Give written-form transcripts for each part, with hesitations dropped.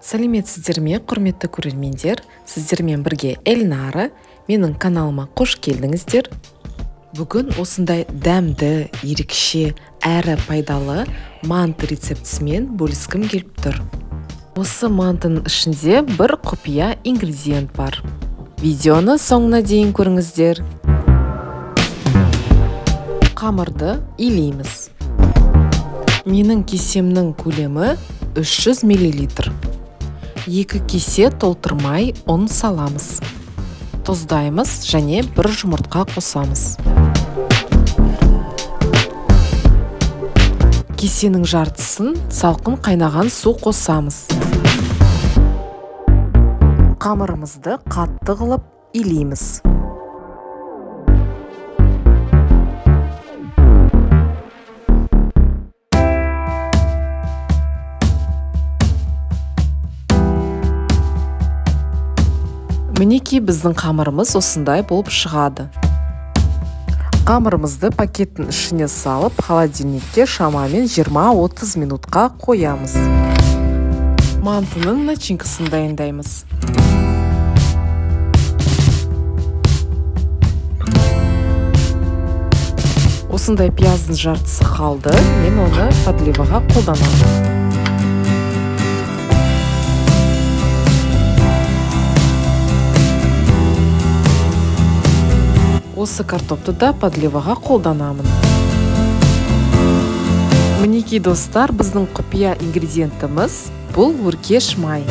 Сәлеметсіздер ме, құрметті көрермендер? Сіздермен бірге Эльнара. Менің каналыма қош келдіңіздер. Бүгін осындай дәмді, ерекше, әрі пайдалы манты рецептісімен бөліскім келіп тұр. Осы мантының ішінде бір құпия ингредиент бар. Видеоны соңына дейін көріңіздер. Қамырды илейміз. Менің кесемнің көлемі 300 мл. 2 кесе толтырмай ұн саламыз. Тұздаймыз және бір жұмыртқа қосамыз. Кесенің жартысын салқын қайнаған су қосамыз. Қамырымызды қатты қылып илейміз. Мінекей біздің қамырымыз осындай болып шығады. Қамырымызды пакеттің ішіне салып, холодильникке шамамен 20-30 минутқа қоямыз. Мантының начинкасын дайындаймыз. Осындай пияздың жартысы қалды, мен оны подливаға қолданамын. Осы картопты да подливаға қолданамын. Мінекей достар, біздің құпия ингредиентіміз бұл өркеш май.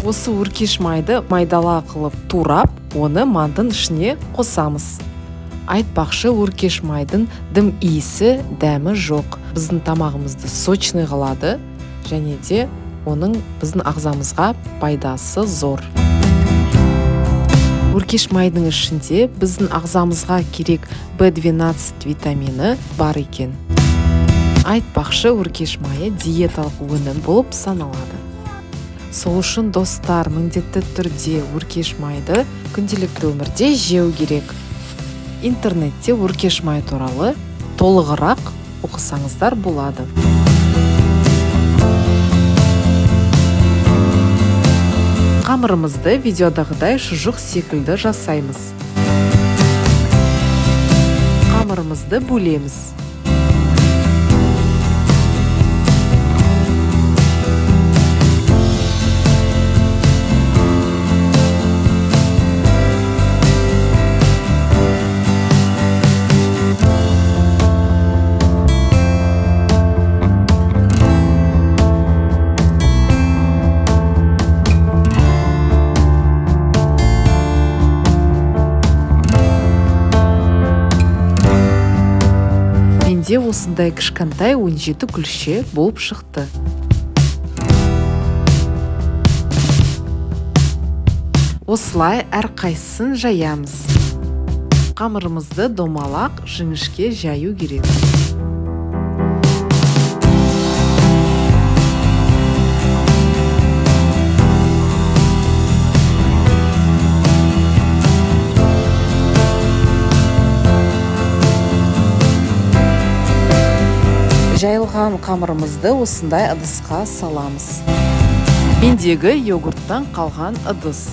Осы өркеш майды майдала қылып турап, оны мантың ішіне қосамыз. Айтпақшы, өркеш майдың дым иісі, дәмі жоқ. Біздің тамағымызды сочный қылады, және де оның біздің ағзамызға пайдасы зор. Өркеш майдың ішінде біздің ағзамызға керек B12 витамині бар екен. Айтпақшы, өркеш майы диеталық өнім болып саналады. Сол үшін достар, міндетті түрде өркеш майды күнделікті өмірде жеу керек. Интернетте өркеш май туралы толығырақ оқысаңыздар болады. Қамырымызды видеодағыдай шұжық секілді жасаймыз. Қамырымызды бөлеміз. Осындай кішкентай 17 күлше болып шықты. Осылай әрқайсысын жаямыз. Қамырымызды домалақ жіңішке жаю керек. Жайылған қамырымызды осындай ыдысқа саламыз. Мендегі йогурттан қалған ыдыс.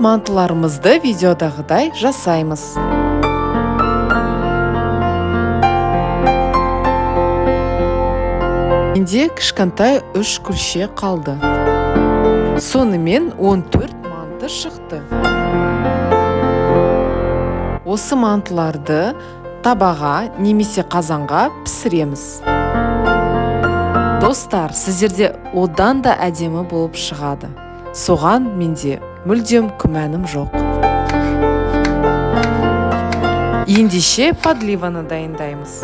мантыларымызды видеодағыдай жасаймыз. Менде кішкентай 3 күлше қалды. Сонымен 14 манты шықты. Осы мантыларды табаға немесе қазанға пісіреміз. Достар, сіздерде одан да әдемі болып шығады. Соған менде мүлдем күмәнім жоқ. Ендеше подливаны дайындаймыз.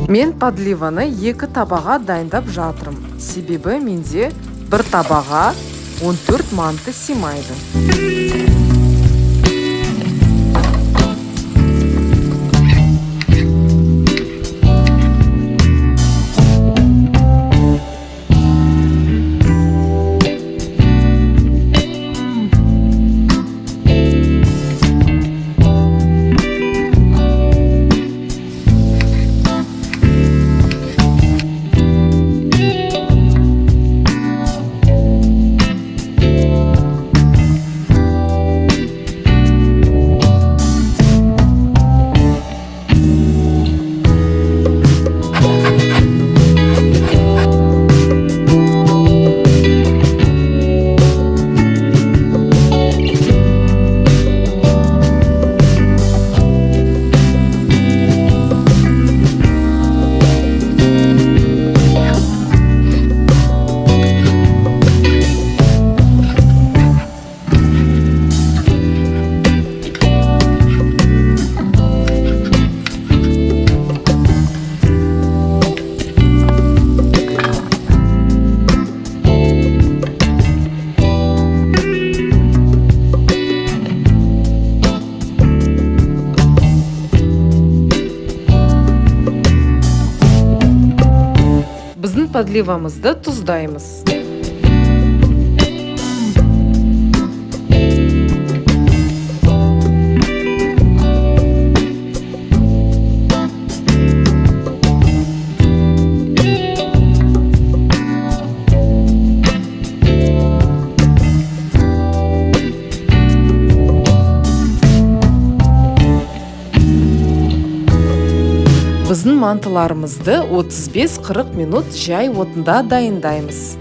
Мен подливаны 2 табаға дайындап жатырым. Себебі менде бір табаға 14 манты симайды. Біздің подливамызды тұздаймыз. Біздің мантыларымызды 35-40 минут жай отында дайындаймыз.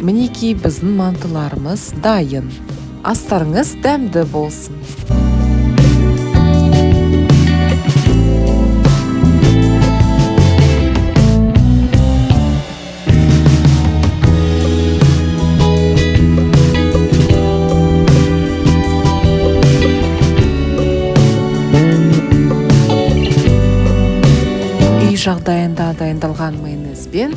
Мінекей біздің мантыларымыз дайын. Астарыңыз дәмді болсын. Үй жағдайында дайындалған майонезбен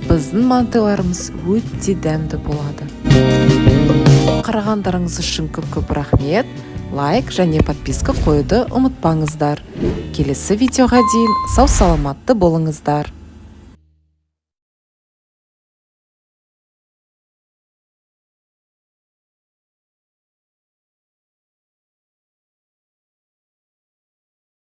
біздің мантыларымыз өте дәмді болады. Қарағандарыңыз үшін көп рахмет. Лайк және подписка қоюды ұмытпаңыздар. Келесі видеоға дейін сау саламатты болыңыздар.